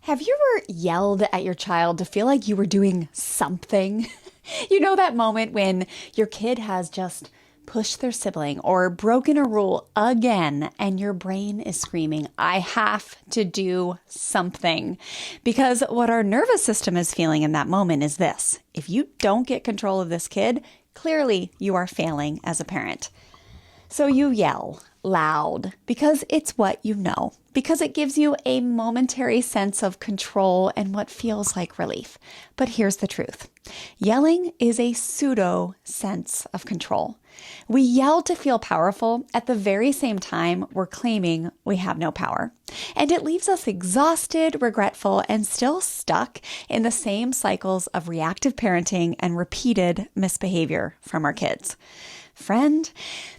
Have you ever yelled at your child to feel like you were doing something? You know that moment when your kid has just pushed their sibling or broken a rule again, and your brain is screaming, I have to do something. Because what our nervous system is feeling in that moment is this: if you don't get control of this kid, clearly you are failing as a parent. So you yell loud because it's what you know, because it gives you a momentary sense of control and what feels like relief. But here's the truth. Yelling is a pseudo sense of control. We yell to feel powerful at the very same time we're claiming we have no power. And it leaves us exhausted, regretful, and still stuck in the same cycles of reactive parenting and repeated misbehavior from our kids. Friend,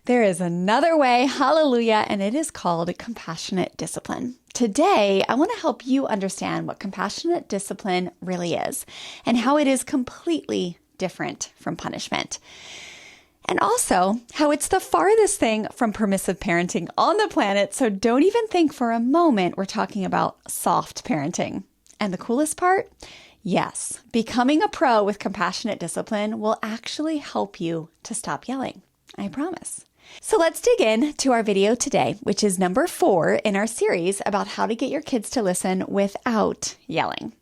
there is another way, hallelujah, and it is called compassionate discipline. Today, I want to help you understand what compassionate discipline really is and how it is completely different from punishment. And also how it's the farthest thing from permissive parenting on the planet, so don't even think for a moment we're talking about soft parenting. And the coolest part? Yes, becoming a pro with compassionate discipline will actually help you to stop yelling. I promise. So let's dig in to our video today, which is number 4 in our series about how to get your kids to listen without yelling.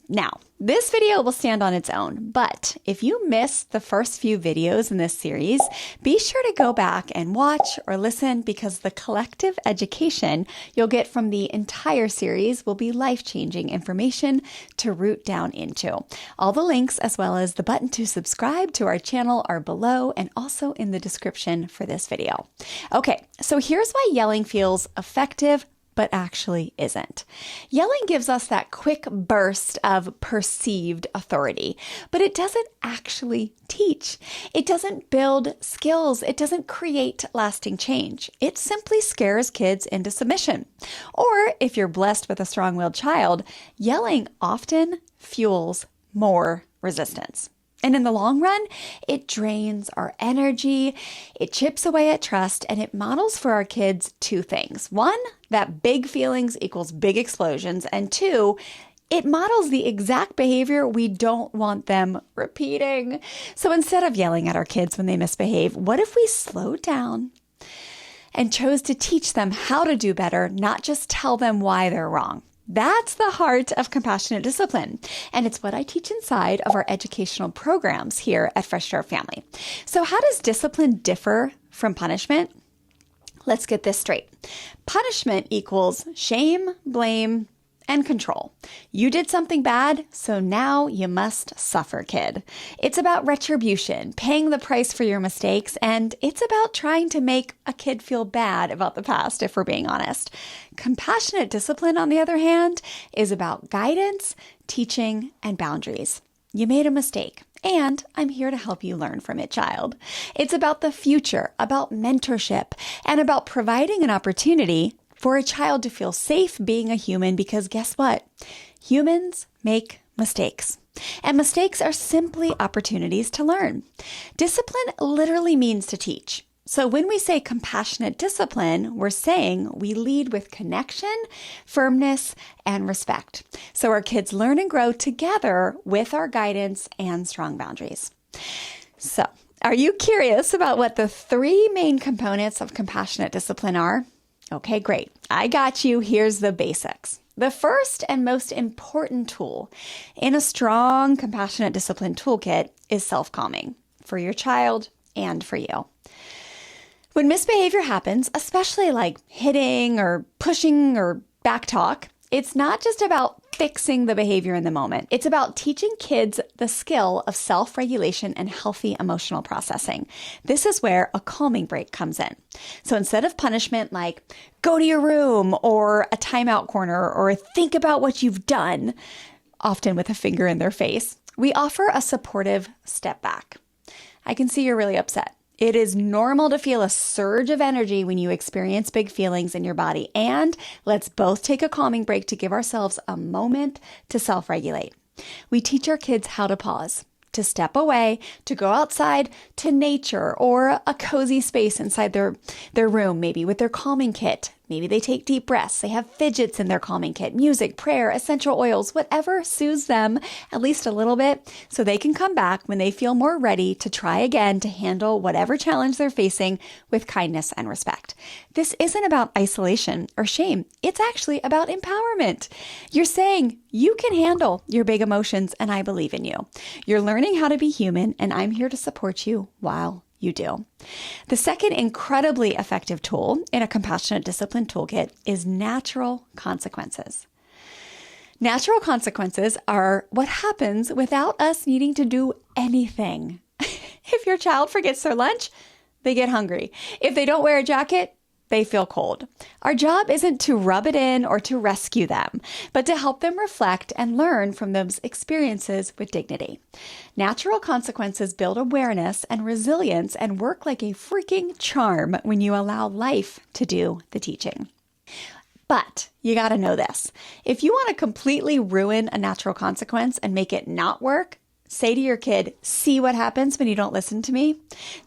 Now, this video will stand on its own, but if you missed the first few videos in this series, be sure to go back and watch or listen, because the collective education you'll get from the entire series will be life-changing information to root down into. All the links, as well as the button to subscribe to our channel, are below and also in the description for this video. Okay, so here's why yelling feels effective but actually isn't. Yelling gives us that quick burst of perceived authority, but it doesn't actually teach. It doesn't build skills. It doesn't create lasting change. It simply scares kids into submission. Or if you're blessed with a strong-willed child, yelling often fuels more resistance. And in the long run, it drains our energy, it chips away at trust, and it models for our kids 2 things. 1, that big feelings equals big explosions. And 2, it models the exact behavior we don't want them repeating. So instead of yelling at our kids when they misbehave, what if we slowed down and chose to teach them how to do better, not just tell them why they're wrong? That's the heart of compassionate discipline. And it's what I teach inside of our educational programs here at Fresh Start Family. So how does discipline differ from punishment? Let's get this straight. Punishment equals shame, blame, and control. You did something bad, so now you must suffer, kid. It's about retribution, paying the price for your mistakes, and it's about trying to make a kid feel bad about the past, if we're being honest. Compassionate discipline, on the other hand, is about guidance, teaching, and boundaries. You made a mistake, and I'm here to help you learn from it, child. It's about the future, about mentorship, and about providing an opportunity for a child to feel safe being a human, because guess what? Humans make mistakes. And mistakes are simply opportunities to learn. Discipline literally means to teach. So when we say compassionate discipline, we're saying we lead with connection, firmness, and respect. So our kids learn and grow together with our guidance and strong boundaries. So, are you curious about what the 3 main components of compassionate discipline are? Okay, great. I got you. Here's the basics. The first and most important tool in a strong compassionate discipline toolkit is self-calming for your child and for you. When misbehavior happens, especially like hitting or pushing or backtalk, it's not just about fixing the behavior in the moment. It's about teaching kids the skill of self-regulation and healthy emotional processing. This is where a calming break comes in. So instead of punishment like go to your room or a timeout corner or think about what you've done, often with a finger in their face, we offer a supportive step back. I can see you're really upset. It is normal to feel a surge of energy when you experience big feelings in your body. And let's both take a calming break to give ourselves a moment to self-regulate. We teach our kids how to pause, to step away, to go outside to nature or a cozy space inside their room, maybe with their calming kit. Maybe they take deep breaths. They have fidgets in their calming kit, music, prayer, essential oils, whatever soothes them at least a little bit so they can come back when they feel more ready to try again to handle whatever challenge they're facing with kindness and respect. This isn't about isolation or shame. It's actually about empowerment. You're saying you can handle your big emotions and I believe in you. You're learning how to be human and I'm here to support you while you do. The second incredibly effective tool in a compassionate discipline toolkit is natural consequences. Natural consequences are what happens without us needing to do anything. If your child forgets their lunch, they get hungry. If they don't wear a jacket, they feel cold. Our job isn't to rub it in or to rescue them, but to help them reflect and learn from those experiences with dignity. Natural consequences build awareness and resilience and work like a freaking charm when you allow life to do the teaching. But you got to know this. If you want to completely ruin a natural consequence and make it not work, say to your kid, see what happens when you don't listen to me?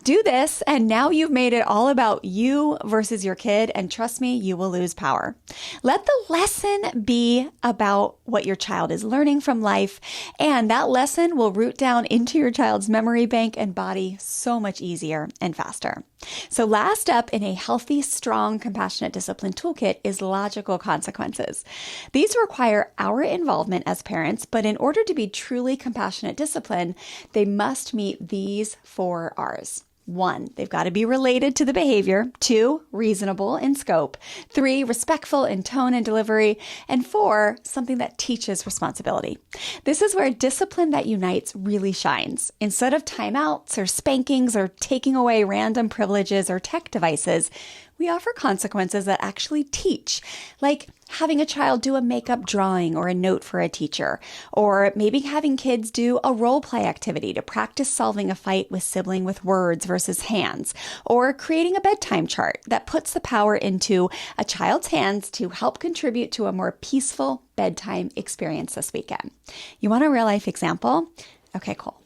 Do this, and now you've made it all about you versus your kid, and trust me, you will lose power. Let the lesson be about what your child is learning from life, and that lesson will root down into your child's memory bank and body so much easier and faster. So last up in a healthy, strong, compassionate discipline toolkit is logical consequences. These require our involvement as parents, but in order to be truly compassionate discipline, they must meet these 4 R's. 1, they've got to be related to the behavior. 2, reasonable in scope. 3, respectful in tone and delivery. And 4, something that teaches responsibility. This is where discipline that unites really shines. Instead of timeouts or spankings or taking away random privileges or tech devices, we offer consequences that actually teach, like having a child do a makeup drawing or a note for a teacher, or maybe having kids do a role play activity to practice solving a fight with sibling with words versus hands, or creating a bedtime chart that puts the power into a child's hands to help contribute to a more peaceful bedtime experience this weekend. You want a real life example? Okay, cool.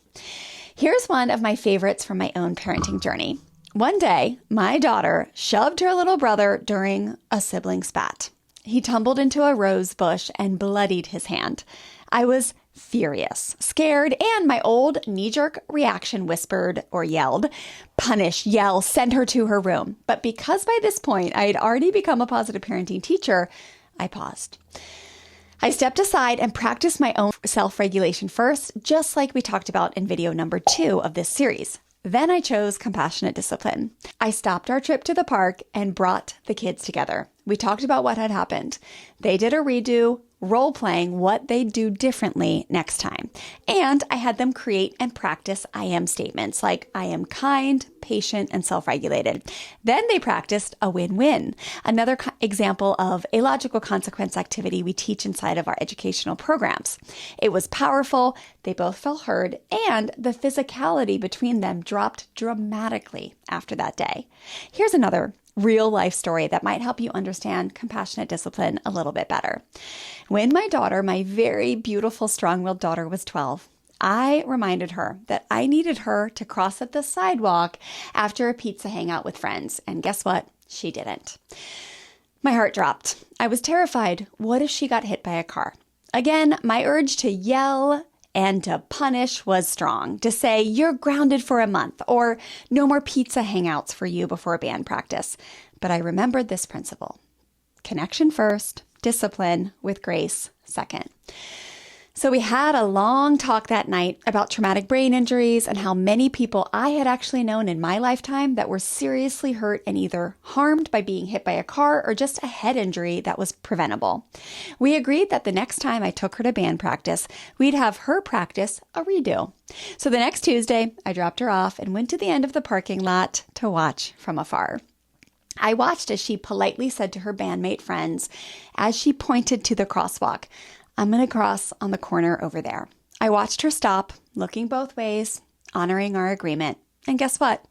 Here's one of my favorites from my own parenting journey. One day, my daughter shoved her little brother during a sibling spat. He tumbled into a rose bush and bloodied his hand. I was furious, scared, and my old knee-jerk reaction whispered or yelled, punish, yell, send her to her room. But because by this point I had already become a positive parenting teacher, I paused. I stepped aside and practiced my own self-regulation first, just like we talked about in video number 2 of this series. Then I chose compassionate discipline. I stopped our trip to the park and brought the kids together. We talked about what had happened. They did a redo, role-playing what they'd do differently next time. And I had them create and practice I am statements like I am kind, patient, and self-regulated. Then they practiced a win-win, another example of a logical consequence activity we teach inside of our educational programs. It was powerful, they both felt heard, and the physicality between them dropped dramatically after that day. Here's another real life story that might help you understand compassionate discipline a little bit better. When my daughter, my very beautiful, strong-willed daughter, was 12, I reminded her that I needed her to cross at the sidewalk after a pizza hangout with friends. And guess what? She didn't. My heart dropped. I was terrified. What if she got hit by a car? Again, my urge to yell and to punish was strong. To say, you're grounded for a month, or no more pizza hangouts for you before band practice. But I remembered this principle. Connection first, discipline with grace second. So we had a long talk that night about traumatic brain injuries and how many people I had actually known in my lifetime that were seriously hurt and either harmed by being hit by a car or just a head injury that was preventable. We agreed that the next time I took her to band practice, we'd have her practice a redo. So the next Tuesday, I dropped her off and went to the end of the parking lot to watch from afar. I watched as she politely said to her bandmate friends, as she pointed to the crosswalk, I'm going to cross on the corner over there. I watched her stop, looking both ways, honoring our agreement. And guess what?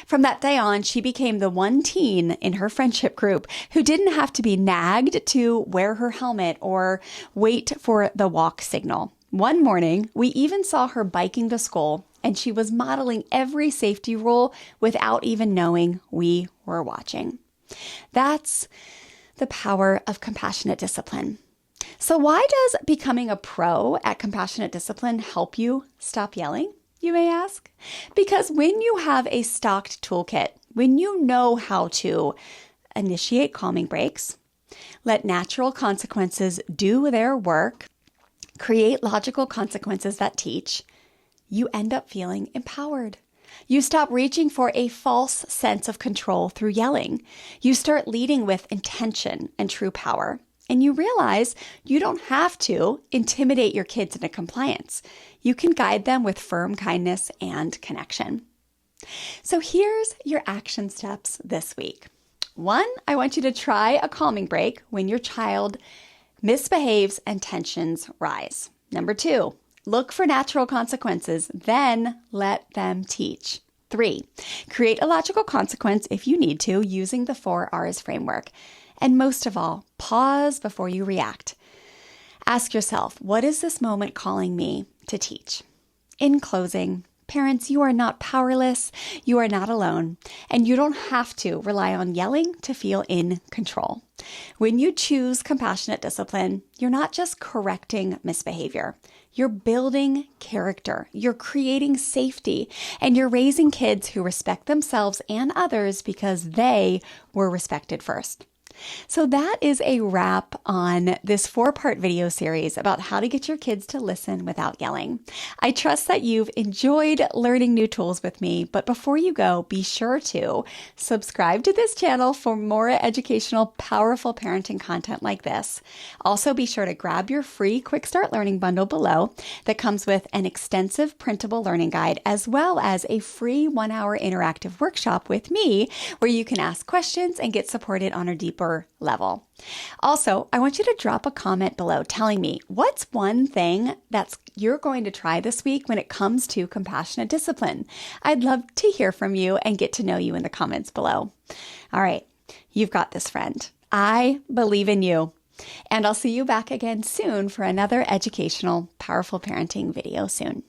From that day on, she became the one teen in her friendship group who didn't have to be nagged to wear her helmet or wait for the walk signal. One morning, we even saw her biking to school, and she was modeling every safety rule without even knowing we were watching. That's the power of compassionate discipline. So why does becoming a pro at compassionate discipline help you stop yelling, you may ask? Because when you have a stocked toolkit, when you know how to initiate calming breaks, let natural consequences do their work, create logical consequences that teach, you end up feeling empowered. You stop reaching for a false sense of control through yelling. You start leading with intention and true power. And you realize you don't have to intimidate your kids into compliance. You can guide them with firm kindness and connection. So here's your action steps this week. 1, I want you to try a calming break when your child misbehaves and tensions rise. 2, look for natural consequences, then let them teach. 3, create a logical consequence if you need to using the 4 R's framework. And most of all, pause before you react. Ask yourself, what is this moment calling me to teach? In closing, parents, you are not powerless, you are not alone, and you don't have to rely on yelling to feel in control. When you choose compassionate discipline, you're not just correcting misbehavior. You're building character, you're creating safety, and you're raising kids who respect themselves and others because they were respected first. So that is a wrap on this 4-part video series about how to get your kids to listen without yelling. I trust that you've enjoyed learning new tools with me, but before you go, be sure to subscribe to this channel for more educational, powerful parenting content like this. Also, be sure to grab your free Quick Start Learning bundle below that comes with an extensive printable learning guide as well as a free 1-hour interactive workshop with me where you can ask questions and get supported on a deeper level. Also, I want you to drop a comment below telling me what's one thing you're going to try this week when it comes to compassionate discipline. I'd love to hear from you and get to know you in the comments below. All right, you've got this, friend. I believe in you, and I'll see you back again soon for another educational, powerful parenting video soon.